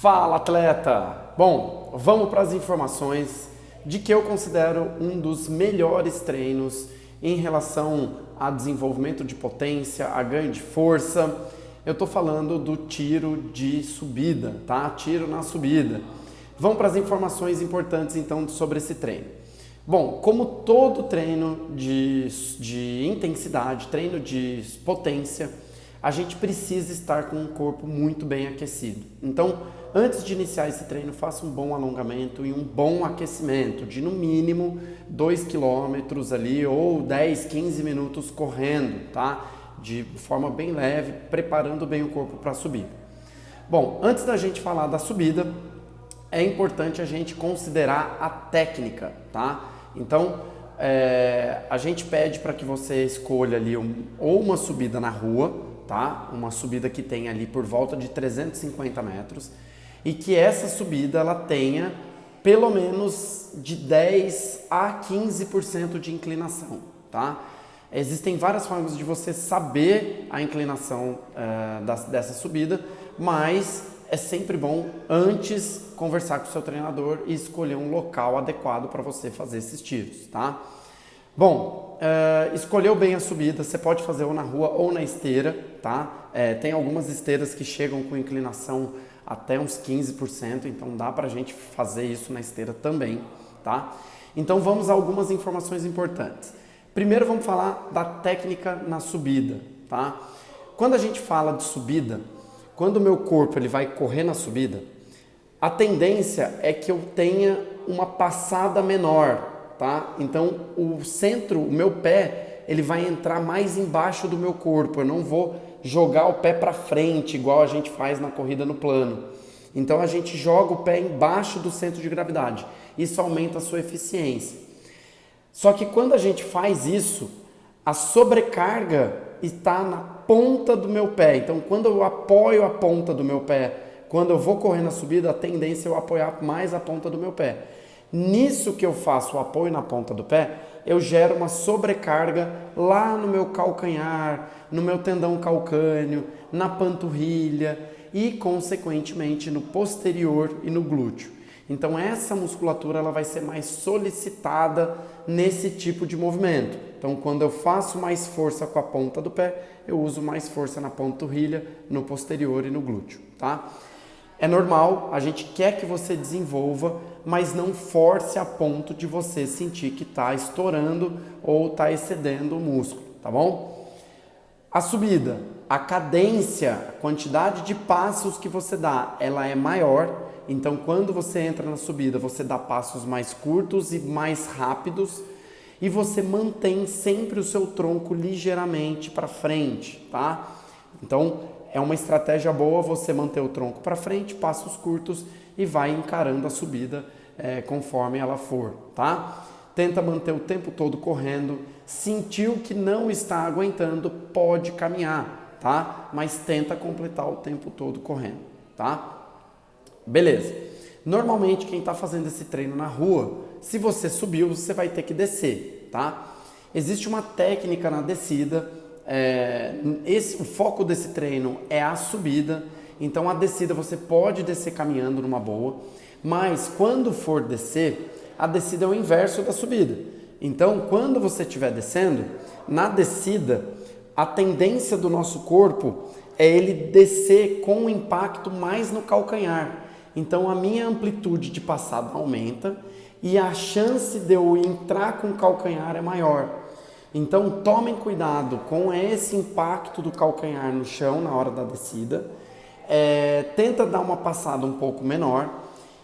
Fala, atleta! Bom, vamos para as informações de que eu considero um dos melhores treinos em relação a desenvolvimento de potência, a ganho de força. Eu estou falando do tiro de subida, tá? Tiro na subida. Vamos para as informações importantes então sobre esse treino. Bom, como todo treino de intensidade, treino de potência, a gente precisa estar com o corpo muito bem aquecido. Então, antes de iniciar esse treino, faça um bom alongamento e um bom aquecimento de no mínimo 2 km ali ou 10, 15 minutos correndo, tá? De forma bem leve, preparando bem o corpo para a subida. Bom, antes da gente falar da subida, é importante a gente considerar a técnica, tá? Então, a gente pede para que você escolha ali ou uma subida na rua, tá? Uma subida que tenha ali por volta de 350 metros e que essa subida ela tenha pelo menos de 10 a 15% de inclinação, tá? Existem várias formas de você saber a inclinação dessa subida, mas é sempre bom antes conversar com o seu treinador e escolher um local adequado para você fazer esses tiros, tá? Bom, escolheu bem a subida, você pode fazer ou na rua ou na esteira, tá? Tem algumas esteiras que chegam com inclinação até uns 15%, então dá pra gente fazer isso na esteira também, tá? Então vamos a algumas informações importantes. Primeiro vamos falar da técnica na subida, tá? Quando a gente fala de subida, quando o meu corpo ele vai correr na subida, a tendência é que eu tenha uma passada menor, tá? Então o centro, o meu pé, ele vai entrar mais embaixo do meu corpo. Eu não vou jogar o pé para frente igual a gente faz na corrida no plano. Então a gente joga o pé embaixo do centro de gravidade. Isso aumenta a sua eficiência. Só que quando a gente faz isso, a sobrecarga está na ponta do meu pé. Então quando eu apoio a ponta do meu pé, quando eu vou correr na subida, a tendência é eu apoiar mais a ponta do meu pé. Nisso que eu faço o apoio na ponta do pé, eu gero uma sobrecarga lá no meu calcanhar, no meu tendão calcâneo, na panturrilha e, consequentemente, no posterior e no glúteo. Então, essa musculatura ela vai ser mais solicitada nesse tipo de movimento. Então, quando eu faço mais força com a ponta do pé, eu uso mais força na panturrilha, no posterior e no glúteo, tá? É normal, a gente quer que você desenvolva, mas não force a ponto de você sentir que está estourando ou está excedendo o músculo, tá bom? A subida, a cadência, a quantidade de passos que você dá, ela é maior. Então, quando você entra na subida, você dá passos mais curtos e mais rápidos e você mantém sempre o seu tronco ligeiramente para frente, tá? Então, é uma estratégia boa você manter o tronco para frente, passos curtos e vai encarando a subida conforme ela for, tá? Tenta manter o tempo todo correndo. Sentiu que não está aguentando, pode caminhar, tá? Mas tenta completar o tempo todo correndo, tá? Beleza. Normalmente quem está fazendo esse treino na rua, se você subiu, você vai ter que descer, tá? Existe uma técnica na descida. O foco desse treino é a subida, então a descida você pode descer caminhando numa boa, mas quando for descer, a descida é o inverso da subida. Então quando você estiver descendo, na descida, a tendência do nosso corpo é ele descer com um impacto mais no calcanhar. Então a minha amplitude de passada aumenta e a chance de eu entrar com o calcanhar é maior. Então tomem cuidado com esse impacto do calcanhar no chão na hora da descida, tenta dar uma passada um pouco menor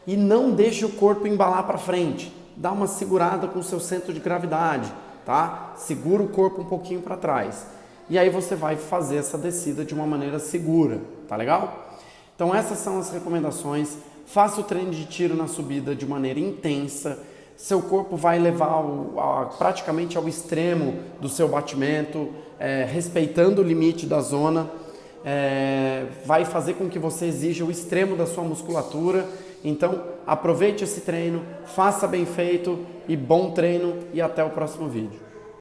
e não deixe o corpo embalar para frente, dá uma segurada com o seu centro de gravidade, tá? Segura o corpo um pouquinho para trás e aí você vai fazer essa descida de uma maneira segura, tá legal? Então essas são as recomendações. Faça o treino de tiro na subida de maneira intensa. Seu corpo vai levar praticamente ao extremo do seu batimento, respeitando o limite da zona, vai fazer com que você exija o extremo da sua musculatura. Então, aproveite esse treino, faça bem feito e bom treino e até o próximo vídeo.